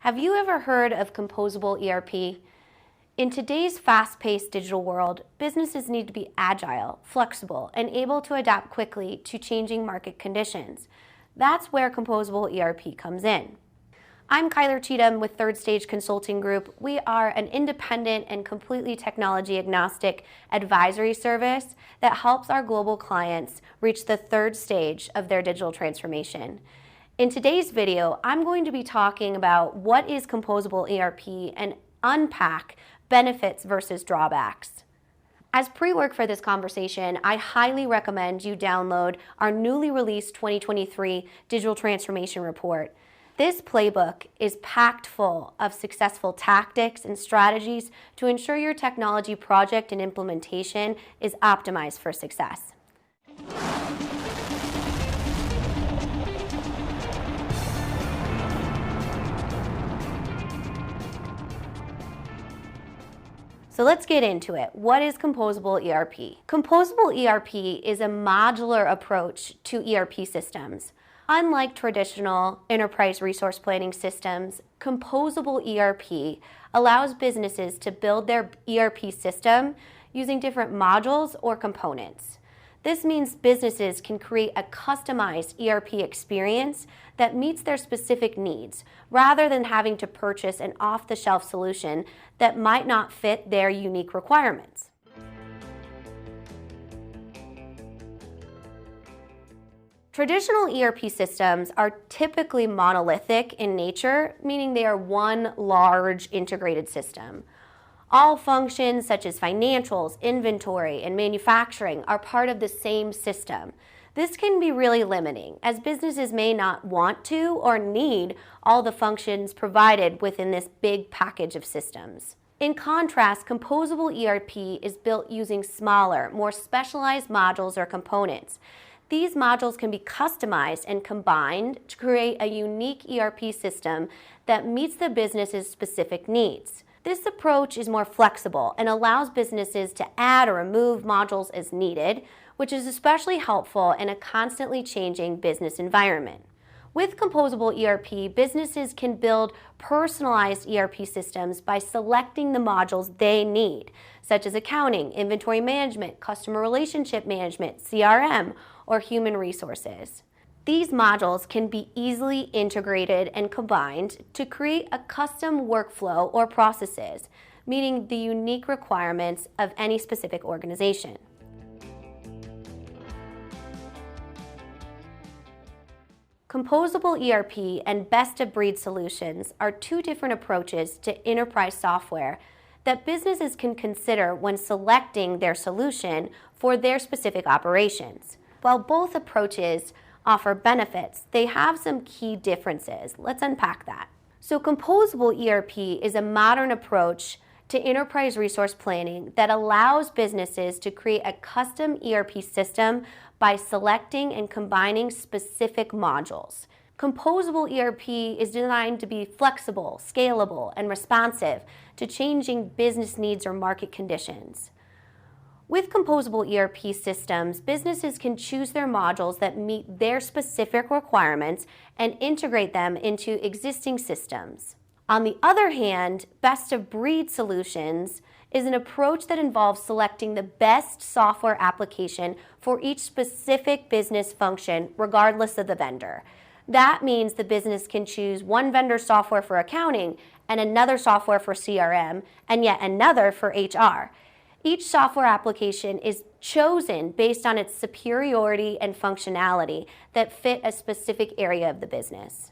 Have you ever heard of Composable ERP? In today's fast-paced digital world, businesses need to be agile, flexible, and able to adapt quickly to changing market conditions. That's where Composable ERP comes in. I'm Cheatham with Third Stage Consulting Group. We are an independent and completely technology-agnostic advisory service that helps our global clients reach the third stage of their digital transformation. In today's video, I'm going to be talking about what is Composable ERP and unpack benefits versus drawbacks. As pre-work for this conversation, I highly recommend you download our newly released 2023 Digital Transformation Report. This playbook is packed full of successful tactics and strategies to ensure your technology project and implementation is optimized for success. So let's get into it. What is Composable ERP? Composable ERP is a modular approach to ERP systems. Unlike traditional enterprise resource planning systems, Composable ERP allows businesses to build their ERP system using different modules or components. This means businesses can create a customized ERP experience that meets their specific needs, rather than having to purchase an off-the-shelf solution that might not fit their unique requirements. Traditional ERP systems are typically monolithic in nature, meaning they are one large integrated system. All functions such as financials, inventory, and manufacturing are part of the same system. This can be really limiting, as businesses may not want to or need all the functions provided within this big package of systems. In contrast, Composable ERP is built using smaller, more specialized modules or components. These modules can be customized and combined to create a unique ERP system that meets the business's specific needs. This approach is more flexible and allows businesses to add or remove modules as needed, which is especially helpful in a constantly changing business environment. With Composable ERP, businesses can build personalized ERP systems by selecting the modules they need, such as accounting, inventory management, customer relationship management, CRM, or human resources. These modules can be easily integrated and combined to create a custom workflow or processes, meeting the unique requirements of any specific organization. Composable ERP and best-of-breed solutions are two different approaches to enterprise software that businesses can consider when selecting their solution for their specific operations. While both approaches offer benefits, they have some key differences. Let's unpack that. So Composable ERP is a modern approach to enterprise resource planning that allows businesses to create a custom ERP system by selecting and combining specific modules. Composable ERP is designed to be flexible, scalable, and responsive to changing business needs or market conditions. With Composable ERP systems, businesses can choose their modules that meet their specific requirements and integrate them into existing systems. On the other hand, best-of-breed solutions is an approach that involves selecting the best software application for each specific business function, regardless of the vendor. That means the business can choose one vendor's software for accounting and another software for CRM and yet another for HR. Each software application is chosen based on its superiority and functionality that fit a specific area of the business.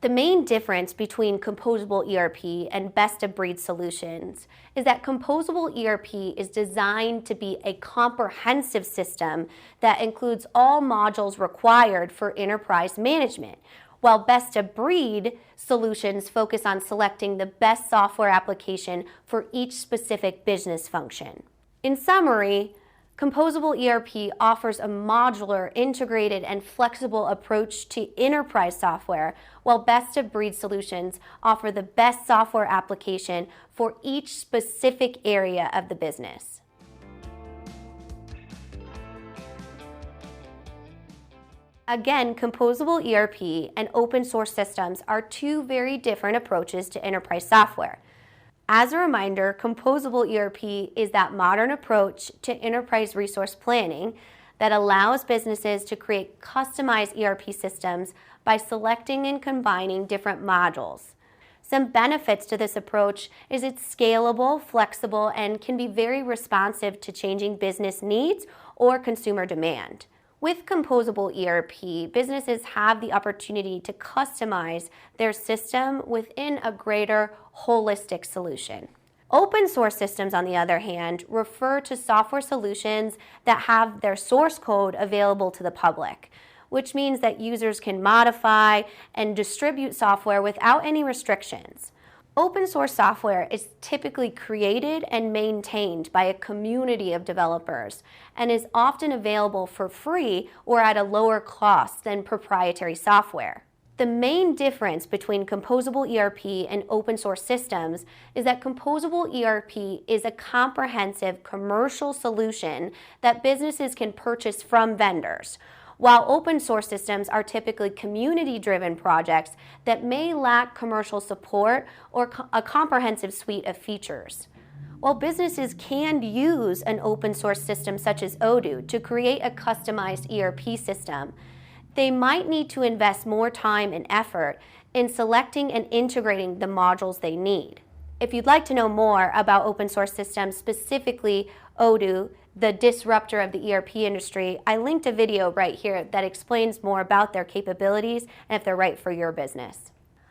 The main difference between Composable ERP and best-of-breed solutions is that Composable ERP is designed to be a comprehensive system that includes all modules required for enterprise management, while best-of-breed solutions focus on selecting the best software application for each specific business function. In summary, Composable ERP offers a modular, integrated, and flexible approach to enterprise software, while best-of-breed solutions offer the best software application for each specific area of the business. . 。 . . . . . . . . . . . . . 。 . . . . . . . . . . . . . . . . . . . . . . . . . . . . . . . . . . . . . . . . Again, composable ERP and open source systems are two very different approaches to enterprise software. As a reminder, composable ERP is that modern approach to enterprise resource planning that allows businesses to create customized ERP systems by selecting and combining different modules. Some benefits to this approach is it's scalable, flexible, and can be very responsive to changing business needs or consumer demand. With composable ERP, businesses have the opportunity to customize their system within a greater holistic solution. Open source systems, on the other hand, refer to software solutions that have their source code available to the public, which means that users can modify and distribute software without any restrictions. Open source software is typically created and maintained by a community of developers and is often available for free or at a lower cost than proprietary software. The main difference between composable ERP and open source systems is that composable ERP is a comprehensive commercial solution that businesses can purchase from vendors, while open source systems are typically community-driven projects that may lack commercial support or a comprehensive suite of features. While businesses can use an open source system such as Odoo to create a customized ERP system, they might need to invest more time and effort in selecting and integrating the modules they need. If you'd like to know more about open source systems, specifically Odoo, the disruptor of the ERP industry, I linked a video right here that explains more about their capabilities and if they're right for your business.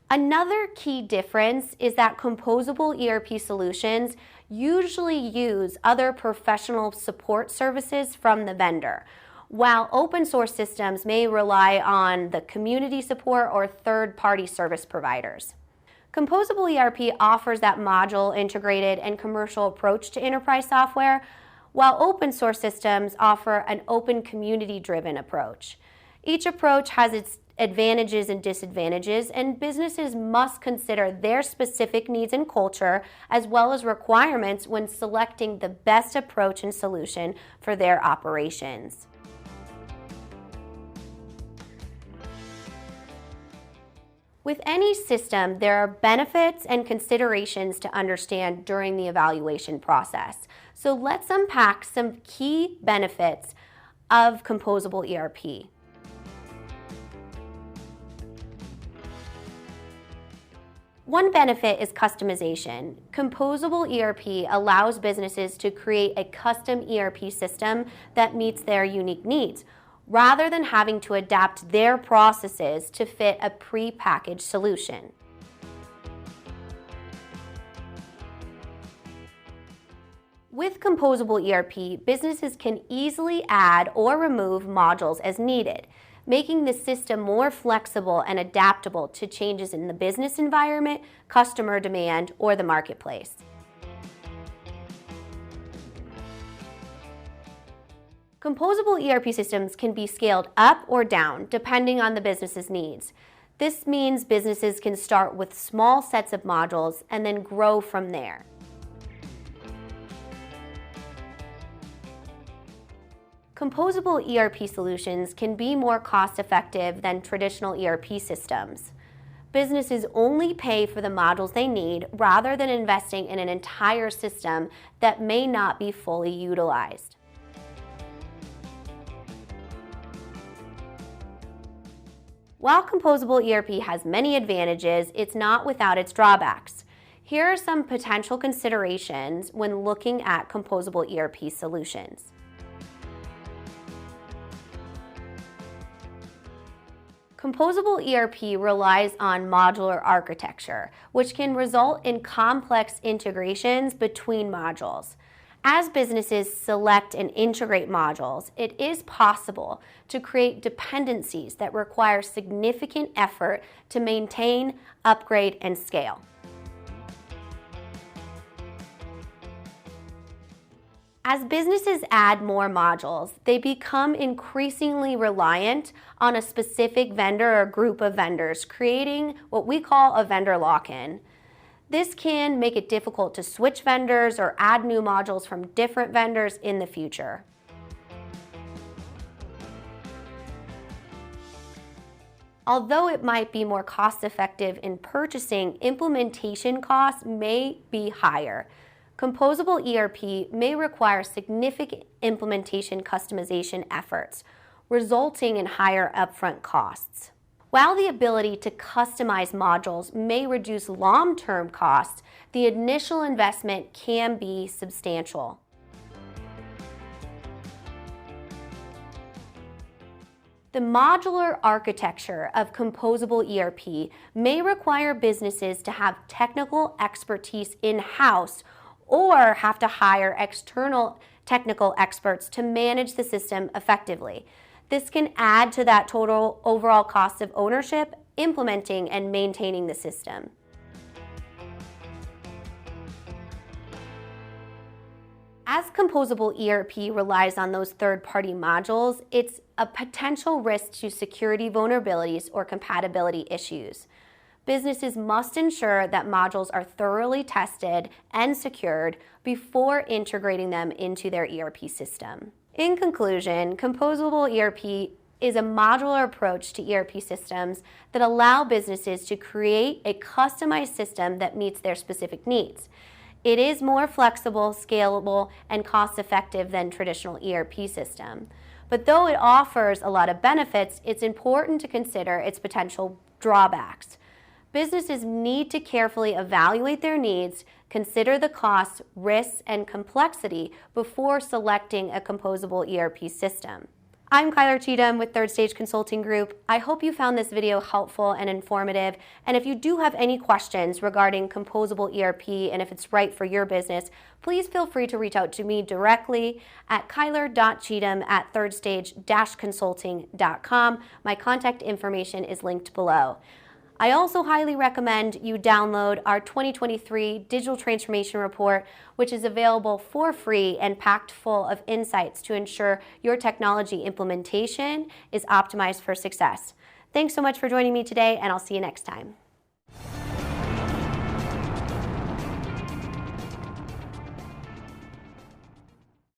Another key difference is that composable ERP solutions usually use other professional support services from the vendor, while open source systems may rely on the community support or third-party service providers. Composable ERP offers that module integrated and commercial approach to enterprise software, while open source systems offer an open community-driven approach. Each approach has its advantages and disadvantages, and businesses must consider their specific needs and culture as well as requirements when selecting the best approach and solution for their operations. With any system, there are benefits and considerations to understand during the evaluation process. So let's unpack some key benefits of composable ERP. One benefit is customization. Composable ERP allows businesses to create a custom ERP system that meets their unique needs, rather than having to adapt their processes to fit a pre-packaged solution. With composable ERP, businesses can easily add or remove modules as needed, making the system more flexible and adaptable to changes in the business environment, customer demand, or the marketplace. Composable ERP systems can be scaled up or down depending on the business's needs. This means businesses can start with small sets of modules and then grow from there. Composable ERP solutions can be more cost-effective than traditional ERP systems. Businesses only pay for the modules they need rather than investing in an entire system that may not be fully utilized. While composable ERP has many advantages, it's not without its drawbacks. Here are some potential considerations when looking at composable ERP solutions. Composable ERP relies on modular architecture, which can result in complex integrations between modules. As businesses select and integrate modules, it is possible to create dependencies that require significant effort to maintain, upgrade, and scale. As businesses add more modules, they become increasingly reliant on a specific vendor or group of vendors, creating what we call a vendor lock-in. This can make it difficult to switch vendors or add new modules from different vendors in the future. Although it might be more cost-effective in purchasing, implementation costs may be higher. Composable ERP may require significant implementation customization efforts, resulting in higher upfront costs. While the ability to customize modules may reduce long-term costs, the initial investment can be substantial. The modular architecture of composable ERP may require businesses to have technical expertise in-house or have to hire external technical experts to manage the system effectively. This can add to that total overall cost of ownership, implementing and maintaining the system. As composable ERP relies on those third-party modules, it's a potential risk to security vulnerabilities or compatibility issues. Businesses must ensure that modules are thoroughly tested and secured before integrating them into their ERP system. In conclusion, composable ERP is a modular approach to ERP systems that allow businesses to create a customized system that meets their specific needs. It is more flexible, scalable, and cost-effective than traditional ERP system. But though it offers a lot of benefits, it's important to consider its potential drawbacks. Businesses need to carefully evaluate their needs, consider the costs, risks, and complexity before selecting a composable ERP system. I'm Cheatham with Third Stage Consulting Group. I hope you found this video helpful and informative. And if you do have any questions regarding composable ERP and if it's right for your business, please feel free to reach out to me directly at kyler.cheatham@thirdstage-consulting.com. My contact information is linked below. I also highly recommend you download our 2023 Digital Transformation Report, which is available for free and packed full of insights to ensure your technology implementation is optimized for success. Thanks so much for joining me today, and I'll see you next time.